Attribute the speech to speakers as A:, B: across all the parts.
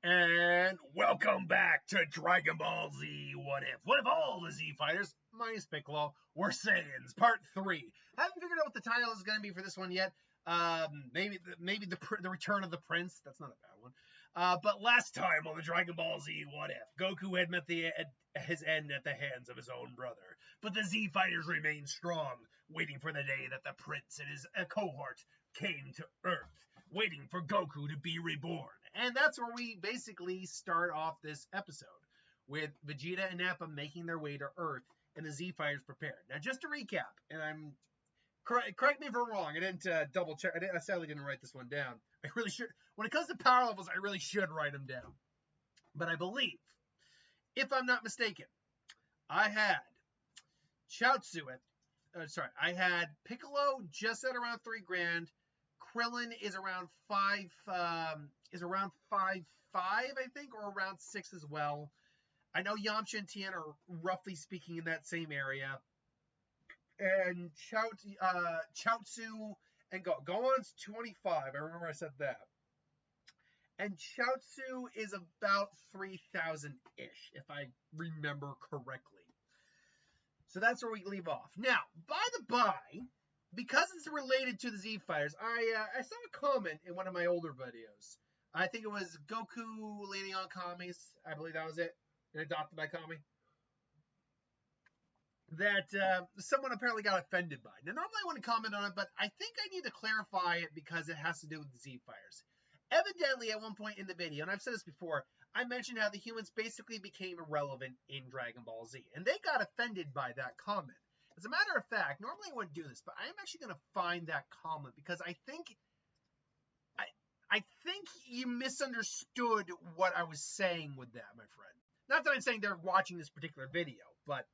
A: And welcome back to Dragon Ball Z What If? What if all the Z fighters, minus Piccolo, were Saiyans? Part 3. Haven't figured out what the title is going to be for this one yet. Maybe the Return of the Prince. That's not a bad one. But last time on the Dragon Ball Z What If, Goku had met his end at the hands of his own brother. But the Z fighters remained strong, waiting for the day that the Prince and his cohort came to Earth, waiting for Goku to be reborn. And that's where we basically start off this episode, with Vegeta and Nappa making their way to Earth and the Z fighters prepared. Now, just to recap, and I'm correct me if I'm wrong. I didn't double check. I sadly didn't write this one down. I really should. When it comes to power levels, I really should write them down. But I believe, if I'm not mistaken, I had Chaozu I had Piccolo just at around 3 grand. Krillin is around 5, I think, or around 6 as well. I know Yamcha and Tien are roughly speaking in that same area. And Chaozu and Gohan's 25. I remember I said that. And Chaozu is about 3,000-ish, if I remember correctly. So that's where we leave off. Now, by the by, because it's related to the Z Fighters, I saw a comment in one of my older videos. I think it was Goku leaning on Kami's. I believe that was it. And adopted by Kami. That someone apparently got offended by. Now, normally I wouldn't comment on it, but I think I need to clarify it because it has to do with the Z Fighters. Evidently, at one point in the video, and I've said this before, I mentioned how the humans basically became irrelevant in Dragon Ball Z. And they got offended by that comment. As a matter of fact, normally I wouldn't do this, but I am actually going to find that comment because I think you misunderstood what I was saying with that, my friend. Not that I'm saying they're watching this particular video, but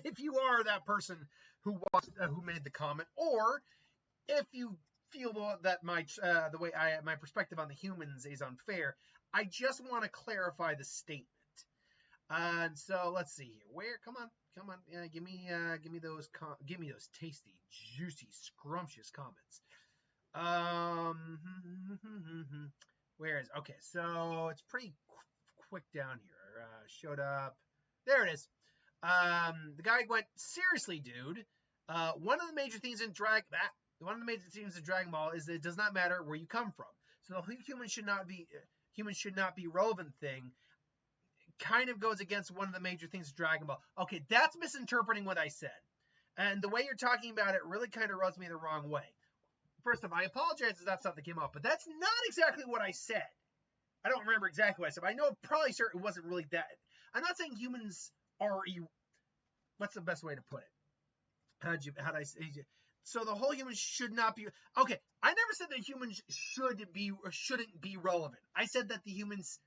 A: if you are that person who made the comment, or if you feel that my perspective on the humans is unfair, I just want to clarify the statement. And so let's see here. Where? Come on. Give me those tasty, juicy, scrumptious comments. Where is? Okay, so it's pretty quick down here. Showed up. There it is. The guy went, seriously, dude. One of the major things in Dragon Ball is that it does not matter where you come from. So the humans should not be relevant thing kind of goes against one of the major things in Dragon Ball. Okay, that's misinterpreting what I said. And the way you're talking about it really kind of rubs me the wrong way. First off, I apologize if that's something that came up, but that's not exactly what I said. I don't remember exactly what I said, but I know probably sure it wasn't really that. I'm not saying humans are, what's the best way to put it? How'd I say? So the whole humans should not be, okay, I never said that humans shouldn't be relevant. I said that the humans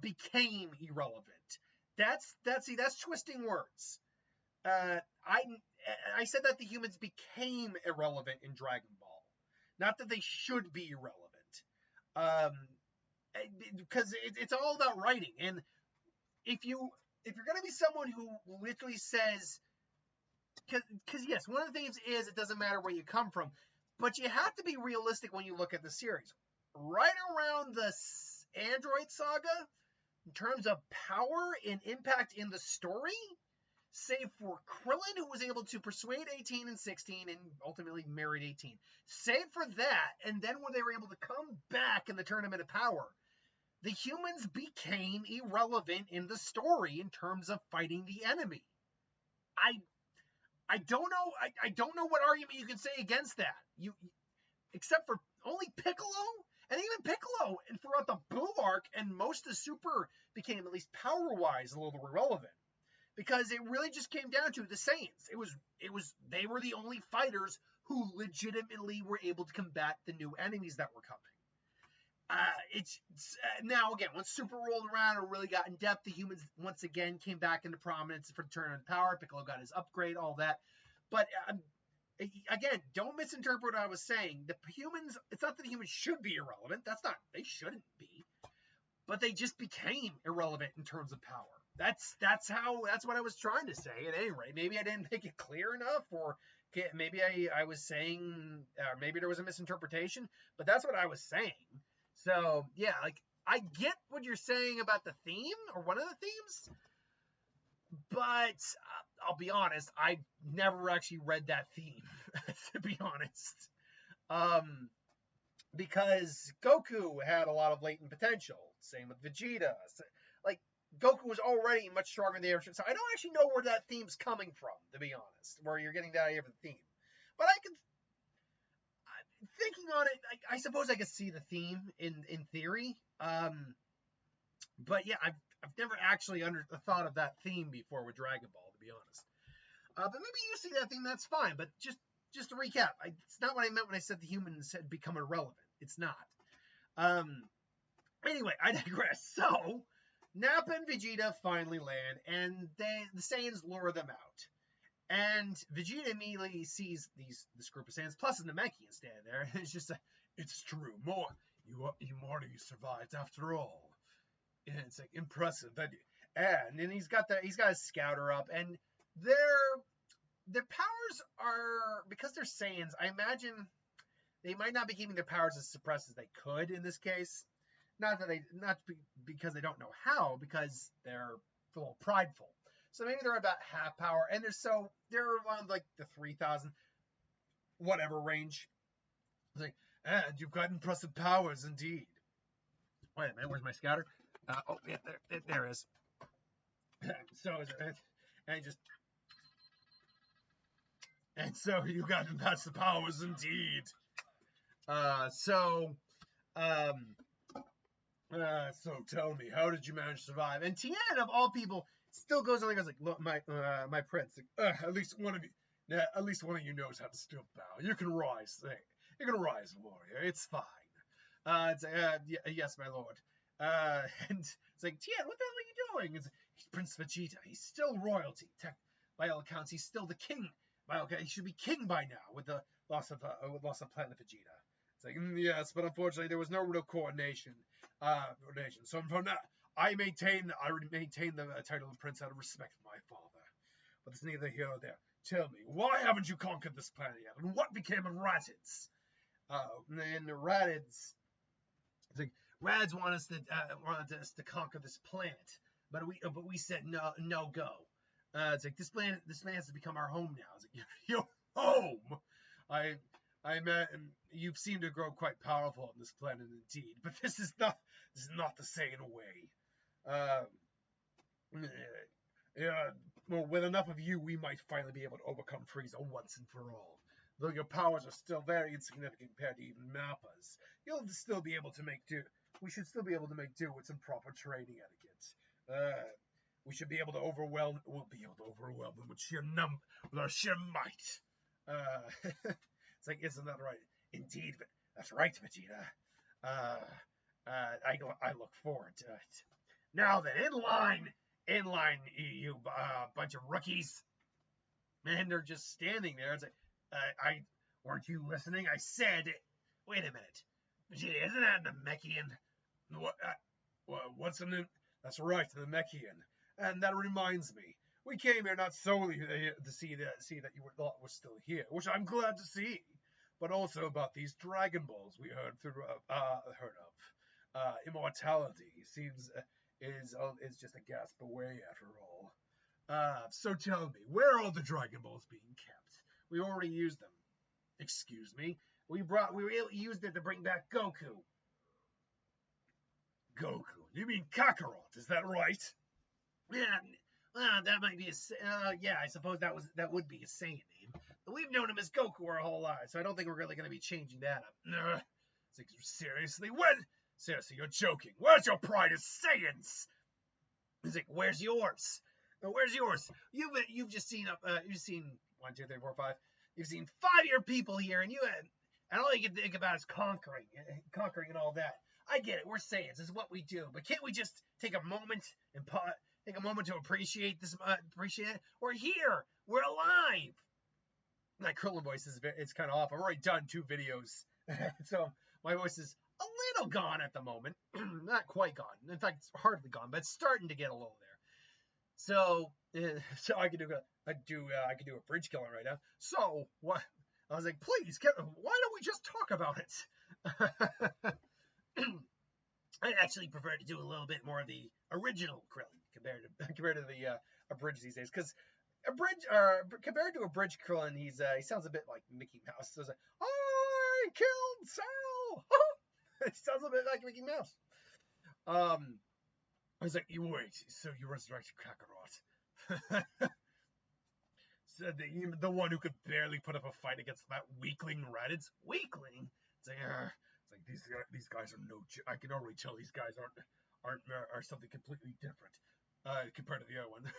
A: became irrelevant. That's twisting words. I said that the humans became irrelevant in Dragon Ball, not that they should be irrelevant. Because it's all about writing, and if you're going to be someone who literally says, because yes, one of the things is it doesn't matter where you come from, but you have to be realistic when you look at the series. Right around the Android saga, in terms of power and impact in the story, save for Krillin, who was able to persuade 18 and 16 and ultimately married 18. Save for that, and then when they were able to come back in the Tournament of Power, the humans became irrelevant in the story in terms of fighting the enemy. I don't know. I don't know what argument you can say against that. Except for only Piccolo, and even Piccolo, and throughout the Buu arc and most of the Super became, at least power-wise, a little irrelevant. Because it really just came down to the Saiyans. They were the only fighters who legitimately were able to combat the new enemies that were coming. Now again, once Super rolled around and really got in depth, the humans once again came back into prominence for Tournament of Power. Piccolo got his upgrade, all that. But again, don't misinterpret what I was saying. The humans, it's not that the humans should be irrelevant. They shouldn't be. But they just became irrelevant in terms of power. That's what I was trying to say. At any rate, maybe I didn't make it clear enough, or maybe I was saying, maybe there was a misinterpretation. But that's what I was saying. So yeah, like I get what you're saying about the theme, or one of the themes, but I'll be honest, I never actually read that theme, to be honest. Because Goku had a lot of latent potential. Same with Vegeta. Like, Goku was already much stronger than the average. So I don't actually know where that theme's coming from, to be honest, where you're getting that idea of the theme. But thinking on it, I suppose I could see the theme in theory. But yeah, I've never actually thought of that theme before with Dragon Ball, to be honest. But maybe you see that theme, that's fine. But just to recap, it's not what I meant when I said the humans had become irrelevant. It's not. Anyway, I digress. So, Nappa and Vegeta finally land, and the Saiyans lure them out. And Vegeta immediately sees this group of Saiyans, plus the Namekian standing there. And it's just it's true. You Morty survived after all. And it's like impressive. And then he's got a scouter up, and their powers are, because they're Saiyans, I imagine they might not be keeping their powers as suppressed as they could in this case. Not because they don't know how, because they're a little prideful. So maybe they're about half power, and they're around like the 3,000 whatever range. It's like, and you've got impressive powers indeed. Wait a minute, where's my scouter? Oh yeah, there it is. So you got impressive powers indeed. So tell me, how did you manage to survive? And Tien, of all people, still goes on and goes like, look, my prince, at least one of you knows how to still bow. You can rise, warrior. It's fine. Yes, my lord. And it's like, Tien, what the hell are you doing? He's Prince Vegeta. He's still royalty. By all accounts, he's still the king. He should be king by now with the loss of Planet Vegeta. It's like, yes, but unfortunately there was no real coordination. So from now, I maintain the title of prince out of respect for my father. But it's neither here nor there. Tell me, why haven't you conquered this planet yet? And what became of Raditz? And Raditz, it's like, Raditz wanted us to conquer this planet, but we said no go. It's like, this planet has to become our home now. It's like, your home. You seem to grow quite powerful on this planet indeed, but this is not the Saiyan way. Well, with enough of you, we might finally be able to overcome Frieza once and for all. Though your powers are still very insignificant compared to even Nappa's, you'll still be able to make do. We should still be able to make do with some proper training etiquette. We should be able to overwhelm. We'll be able to overwhelm them with our sheer might. It's like, isn't that right? Indeed, that's right, Vegeta. I look forward to it. Now then, in line, you bunch of rookies. And they're just standing there. It's like, weren't you listening? I said, wait a minute, Vegeta, isn't that Namekian? What's the name? That's right, the Namekian. And that reminds me, we came here not solely to see that you were still here, which I'm glad to see, but also about these Dragon Balls we heard of. Immortality seems is just a gasp away after all. So tell me, where are all the Dragon Balls being kept? We already used them. Excuse me. We used it to bring back Goku. Goku? You mean Kakarot? Is that right? Yeah. That might be yeah. I suppose that would be a Saiyan name. But we've known him as Goku our whole lives, so I don't think we're really going to be changing that up. It's like, seriously, when? Seriously, you're joking. Where's your pride as Saiyans? He's like, where's yours? Where's yours? You've just seen 1, 2, 3, 4, 5. You've seen 5-year people here, and all you can think about is conquering and all that. I get it. We're Saiyans. This is what we do. But can't we just take a moment and take a moment to appreciate this? Appreciate it. We're here. We're alive. My Krillin voice it's kind of off. I've already done 2 videos, so my voice is a little gone at the moment. Not quite gone. In fact, it's hardly gone, but it's starting to get a little there. So I could do a bridge killing right now. So what? I was like, please, why don't we just talk about it? I actually prefer to do a little bit more of the original Krillin compared to the abridged these days, because compared to abridged Krillin, he sounds a bit like Mickey Mouse. So it's like, I killed Cell. It sounds a bit like Mickey Mouse. I was like, you wait, so you resurrected Kakarot. So the one who could barely put up a fight against that weakling Raditz. Weakling? It's like these guys are no. I can already tell these guys are something completely different compared to the other one.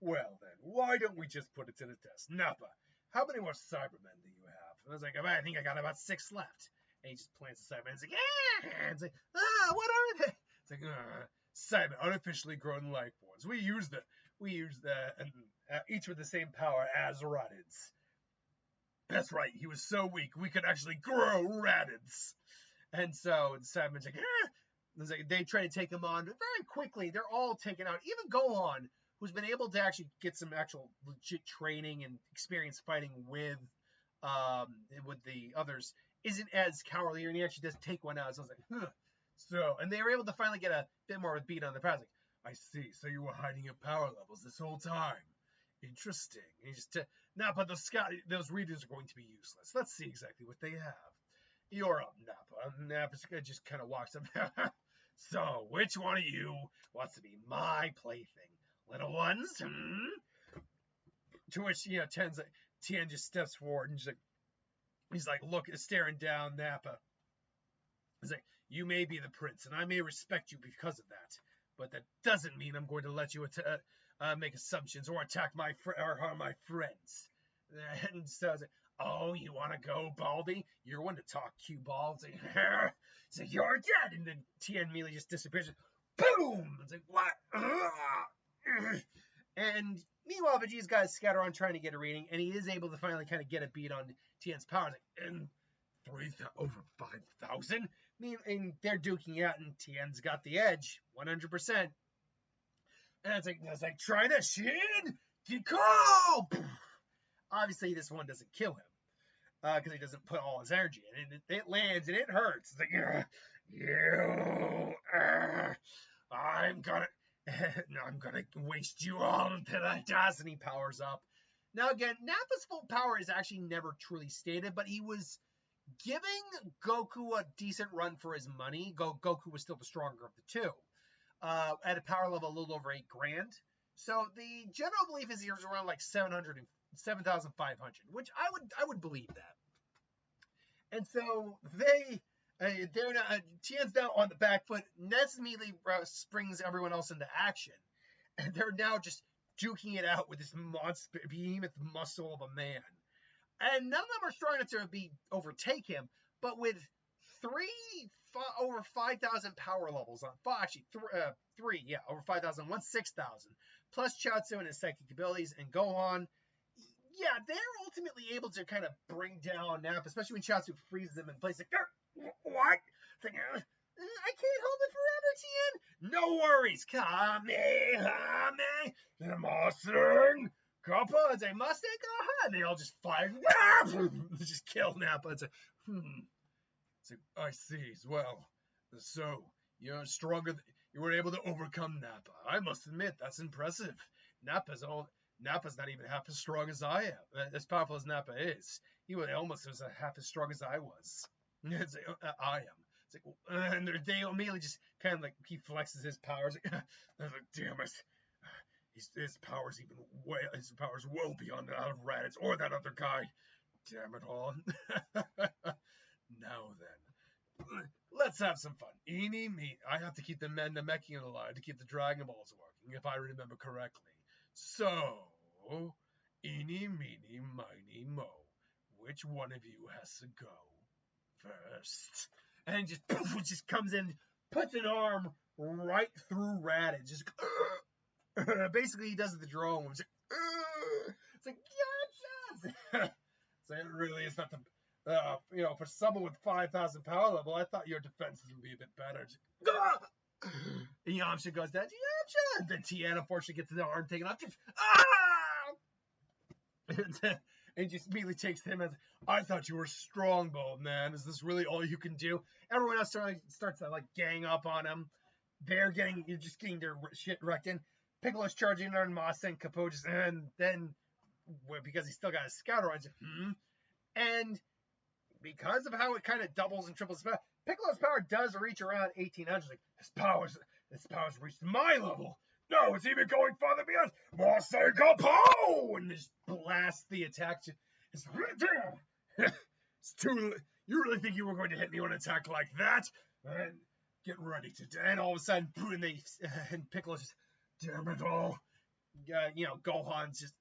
A: Well then, why don't we just put it to the test? Nappa, how many more Cybermen do you have? And I was like, I think I got about 6 left. And he just plants the Cybermen. It's like, yeah. It's like, what are they? It's like, Cyber, artificially grown life forms. We use and each with the same power as Raditz. That's right, he was so weak, we could actually grow Raditz. And so the Cybermen's like, they try to take him on, but very quickly, they're all taken out. Even Gohan, who's been able to actually get some actual legit training and experience fighting with the others, isn't as cowardly, and he actually does take one out. So I was like, huh. So, and they were able to finally get a bit more of a beat on the pass. Like, I see. So you were hiding your power levels this whole time. Interesting. And he just Nappa, those readers are going to be useless. Let's see exactly what they have. You're up, Nappa. Nappa just kind of walks up. So, which one of you wants to be my plaything? Little ones? To which, Tien just steps forward and he's like, look, staring down Nappa. He's like, you may be the prince, and I may respect you because of that, but that doesn't mean I'm going to let you make assumptions or attack or harm my friends. And so I was like, oh, you want to go, Baldy? You're one to talk, cue ball. It's like, you're dead. And then Tien immediately just disappears. Boom! It's like, what? And meanwhile, Vegeta's guys scatter on trying to get a reading, and he is able to finally kind of get a beat on Tien's powers. Like, and over 5,000? And they're duking out, and Tien's got the edge, 100%. And it's like, try this, Shin! Decall! Obviously, this one doesn't kill him, because he doesn't put all his energy in. And it lands, and it hurts. It's like, I'm gonna waste you all until that does, and he powers up. Now again, Nappa's full power is actually never truly stated, but he was giving Goku a decent run for his money. Goku was still the stronger of the two, at a power level a little over 8 grand. So the general belief is he was around like 7,500, which I would believe that. And so they're now, Tien's now on the back foot. Ness immediately springs everyone else into action, and they're now just duking it out with this monster behemoth muscle of a man. And none of them are strong enough to overtake him, but with over 5,000 power levels on, over 5,000, 6,000, plus Chiaotzu and his psychic abilities, and Gohan. Yeah, they're ultimately able to kind of bring down Nappa, especially when Chiaotzu freezes them in place. Like, what? It's like, I can't hold it forever, Tien. No worries. Kamehame, the Mustang. Kappa, it's a Mustang, and they all just fire. Just kill Nappa. It's like, It's like, I see. Well, so you're stronger. You were able to overcome Nappa. I must admit, that's impressive. Nappa's not even half as strong as I am. As powerful as Nappa is, he almost was half as strong as I was. It's like, I am. It's like, and they immediately just kind of like he flexes his powers. I was like, damn it. His powers well beyond that of Raditz or that other guy. Damn it all. Now then, let's have some fun. Eeny, meeny. I have to keep the Namekian alive to keep the Dragon Balls working, if I remember correctly. So, eeny, meeny, miny, mo. Which one of you has to go first? And just comes in, puts an arm right through Raditz. Just basically he does the drone. It's like yes. So it really is not the for someone with 5,000 power level, I thought your defenses would be a bit better. And Yamcha goes down. Yamcha. Then Tien unfortunately gets the arm taken off. And he just immediately takes him as, I thought you were strongbow, man. Is this really all you can do? Everyone else starts to like gang up on him. They're just getting their shit wrecked in. Piccolo's charging on Masa and Capo just, and then because he's still got his scouter on, and because of how it kind of doubles and triples his power, Piccolo's power does reach around 1800. Like, this power's reached my level. No, it's even going farther beyond. Masa and Capo! And just blast the attack. It's too. You really think you were going to hit me with an attack like that? And get ready to. And all of a sudden, and Piccolo's just, damn it all. Gohan's just,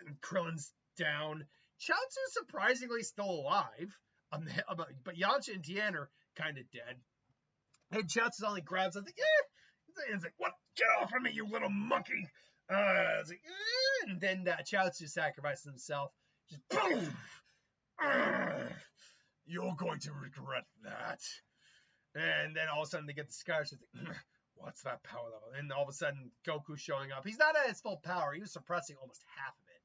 A: and Krillin's down. Chaozu's surprisingly still alive, but Yamcha and Tien are kind of dead. And Chaozu only grabs something, and it's like, what? Get off of me, you little monkey! It's like, and then Chaozu sacrifices himself. Just boom! You're going to regret that. And then all of a sudden they get the scars. Like, what's that power level? And all of a sudden Goku's showing up. He's not at his full power. He was suppressing almost half of it.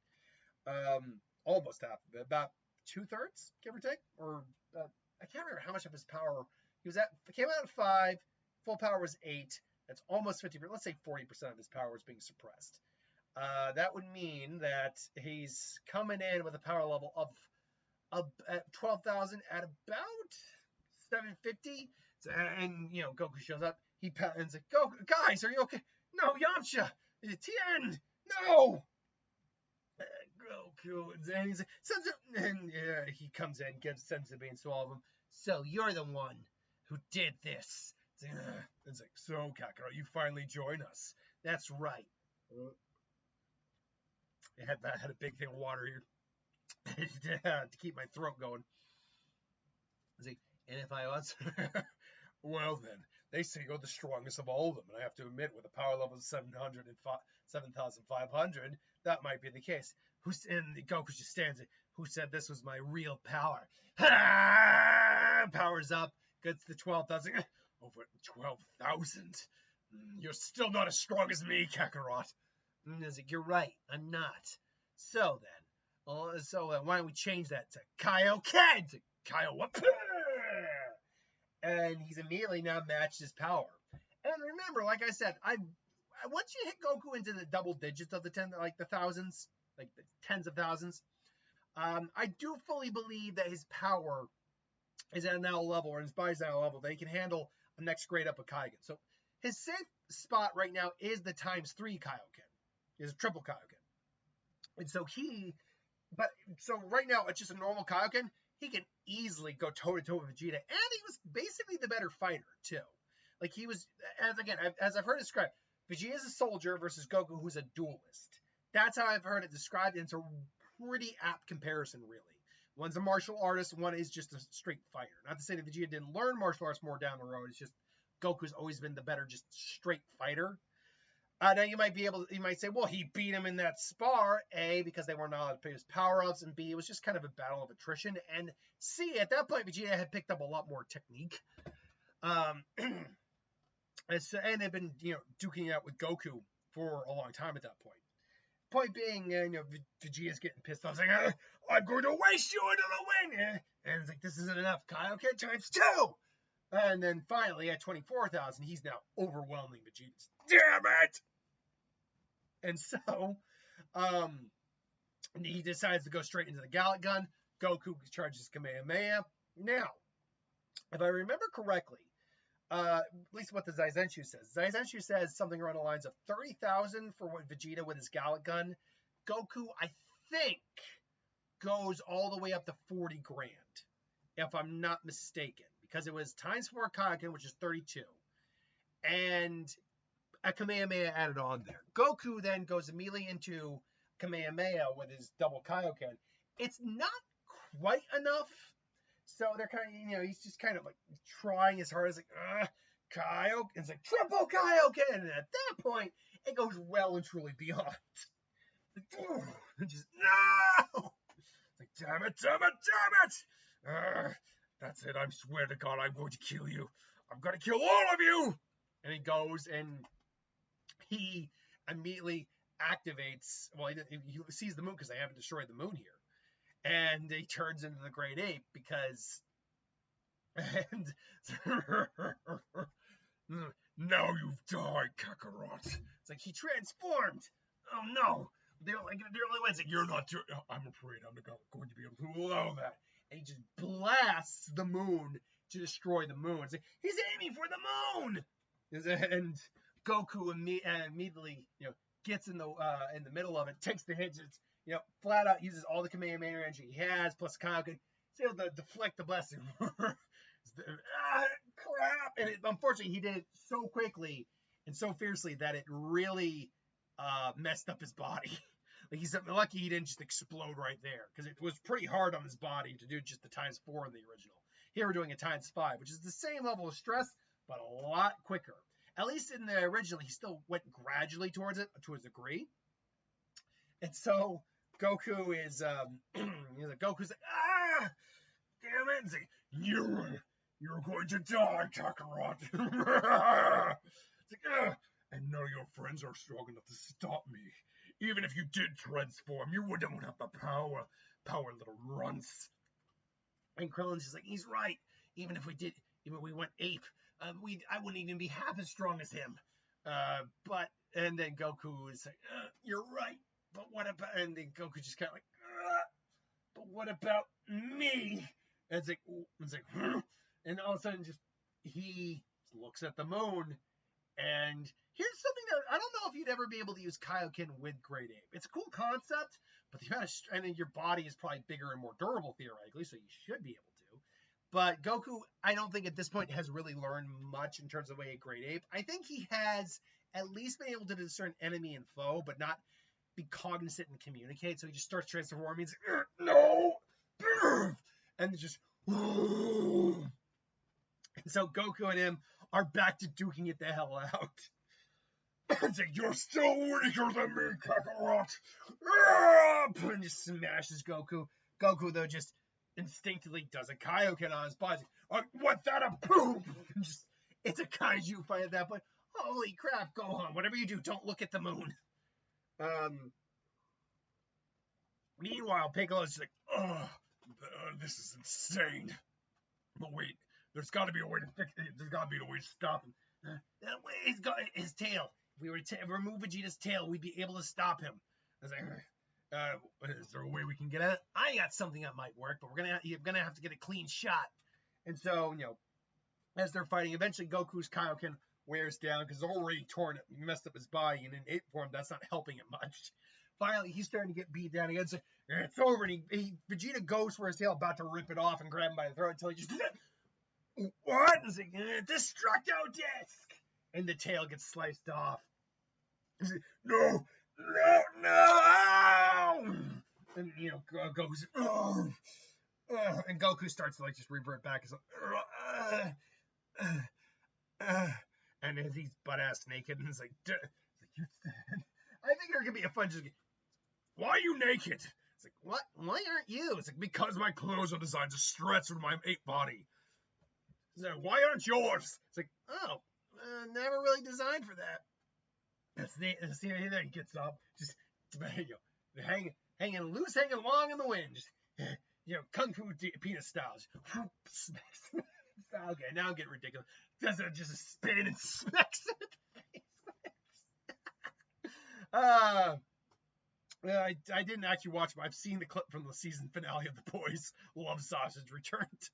A: Almost half of it. About 2/3, give or take. Or I can't remember how much of his power he came out at 5. Full power was 8. That's almost 50%. Let's say 40% of his power was being suppressed. That would mean that he's coming in with a power level of at 12,000 at about 750. And Goku shows up. He pat's like, "Go, guys, are you okay?" "No, Yamcha, Tien, no." Goku, and he's like, and he comes in, gives sense of beans to all of them. "So you're the one who did this." It's like, "So Kakarot, you finally join us." "That's right." I had a big thing of water here to keep my throat going. It's like, and if I answer, well then, they say you're the strongest of all of them, and I have to admit, with a power level of 7,500, that might be the case. And Goku just stands there. "Who said this was my real power?" Powers up, gets to 12,000. "Over 12,000. You're still not as strong as me, Kakarot." And he's like, "You're right, I'm not. So then, why don't we change that to Kaioken?" Kaio what? And he's immediately now matched his power. And remember, like I said, once you hit Goku into the double digits of the thousands, like the tens of thousands, I do fully believe that his power is at now a level, or his body's at a level that he can handle a next grade up of Kaioken. So his safe spot right now is the ×3 Kaioken, is a triple Kaioken. And so right now it's just a normal Kaioken. He can easily go toe-to-toe with Vegeta, and he was basically the better fighter, too. Like, he was, as I've heard it described, Vegeta's a soldier versus Goku, who's a duelist. That's how I've heard it described, and it's a pretty apt comparison, really. One's a martial artist, one is just a straight fighter. Not to say that Vegeta didn't learn martial arts more down the road, it's just Goku's always been the better, just straight fighter. Now you might say, well, he beat him in that spar, A, because they weren't allowed to pick his power-ups, and B, it was just kind of a battle of attrition, and C, at that point, Vegeta had picked up a lot more technique. And they've been, duking it out with Goku for a long time at that point. Point being, Vegeta's getting pissed off, saying, "I'm going to waste you into the wind!" And it's like, this isn't enough. Kaioken ×2! And then finally, at 24,000, he's now overwhelming Vegeta. Damn it! And so, he decides to go straight into the Gallic Gun. Goku charges Kamehameha. Now, if I remember correctly, at least what the Zaizenshu says. Zaizenshu says something around the lines of 30,000 for what Vegeta with his Gallic Gun. Goku, I think, goes all the way up to 40 grand, if I'm not mistaken, because it was ×4 Kaioken, which is 32, and a Kamehameha added on there. Goku then goes immediately into Kamehameha with his double Kaioken. It's not quite enough, so they're kind of, he's just kind of like trying as hard as like, Kaioken. It's like triple Kaioken, and at that point, it goes well and truly beyond. Just no! It's like, damn it! That's it. I swear to God, I'm going to kill you. I'm going to kill all of you. And he goes and he immediately activates. Well, he sees the moon because they haven't destroyed the moon here. and he turns into the great ape because, and now you've died, Kakarot. It's like he transformed. Oh no! They're only way. It's like you're not. I'm afraid I'm not going to be able to allow that. And he just blasts the moon to destroy the moon. It's like, he's aiming for the moon. And Goku immediately, gets in the middle of it, takes the hit, just, flat out uses all the Kamehameha energy he has, plus Kaioken, he's able to deflect the blessing. Crap! And unfortunately, he did it so quickly and so fiercely that it really messed up his body. Like, he's lucky he didn't just explode right there, because it was pretty hard on his body to do just the ×4 in the original. Here we're doing a ×5, which is the same level of stress, but a lot quicker. At least in the original, he still went gradually towards it, to a degree. And so Goku is, Goku's like, damn it! It's like, you're going to die, Kakarot. It's like, and none of your friends are strong enough to stop me. Even if you did transform, you wouldn't have the power, little runts. And Krillin's just like, he's right. Even if we went ape, I wouldn't even be half as strong as him. And then Goku is like, you're right. But what about? And then Goku just kind of like, but what about me? And it's like, and all of a sudden, he looks at the moon. And here's something that I don't know if you'd ever be able to use Kaioken with Great Ape. It's a cool concept, but and then your body is probably bigger and more durable theoretically, so you should be able to. But Goku, I don't think at this point has really learned much in terms of the way a Great Ape. I think he has at least been able to discern enemy and foe, but not be cognizant and communicate. So he just starts transforming. He's like, no, and just. And so Goku and him are back to duking it the hell out. It's like, you're still weaker than me, Kakarot. And just smashes Goku. Goku, though, just instinctively does a Kaioken on his body. Like, what's that? A boom! It's a kaiju fight at that point. Holy crap, Gohan, whatever you do, don't look at the moon. Meanwhile, Piccolo's just like, this is insane. But wait, there's got to be a way to fix it. There's got to be a way to stop him. He's got his tail. If we were to remove Vegeta's tail, we'd be able to stop him. I was like, is there a way we can get at it? I got something that might work, but you're gonna have to get a clean shot. And so, as they're fighting, eventually Goku's Kaioken wears down because it's already messed up his body, and in ape form, that's not helping it much. Finally, he's starting to get beat down again. So it's over, and Vegeta goes for his tail, about to rip it off and grab him by the throat until he just what? It's like, Destructo Disc! And the tail gets sliced off. He's like, no! And, Goku's, and Goku starts to, just revert back. He's like, and as he's butt-ass naked, and it's like, I think there could be a fun just, why are you naked? It's like, what? Why aren't you? It's like, because my clothes are designed to stretch with my ape body. It's like, why aren't yours? It's like, never really designed for that. See, there he gets up, just hanging loose, hanging long in the wind, just, Kung Fu penis style. Okay, now I'm getting ridiculous. Does it just spin and smacks it in the face? I didn't actually watch, but I've seen the clip from the season finale of The Boys. Love Sausage Returned.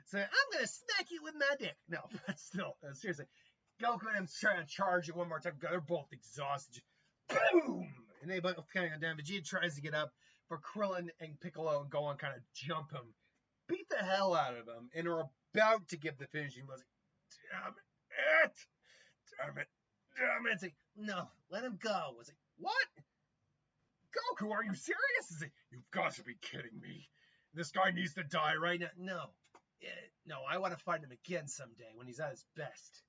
A: So I'm gonna smack you with my dick. No, but still, seriously, Goku and him trying to charge it one more time. They're both exhausted. Boom! And they both kind of go down. Vegeta tries to get up, but Krillin and Piccolo and Gohan kind of jump him, beat the hell out of him, and are about to give the finishing blow. Damn it! It's like, no, let him go. It's like, what? Goku, are you serious? It's like, you've got to be kidding me. This guy needs to die right now. No, I want to fight him again someday when he's at his best.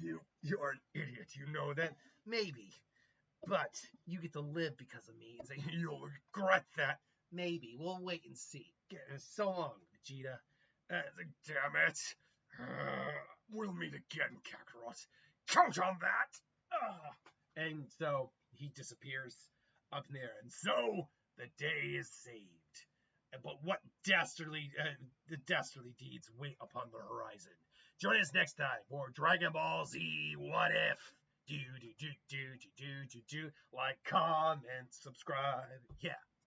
A: You're an idiot, you know that? Maybe. But you get to live because of me. It's like, you'll regret that. Maybe. We'll wait and see. So long, Vegeta. It's like, damn it. We'll meet again, Kakarot. Count on that. And so he disappears. up in there. And so the day is saved. But what dastardly, the dastardly deeds wait upon the horizon. Join us next time for Dragon Ball Z What If. Do, like, comment, subscribe. Yeah.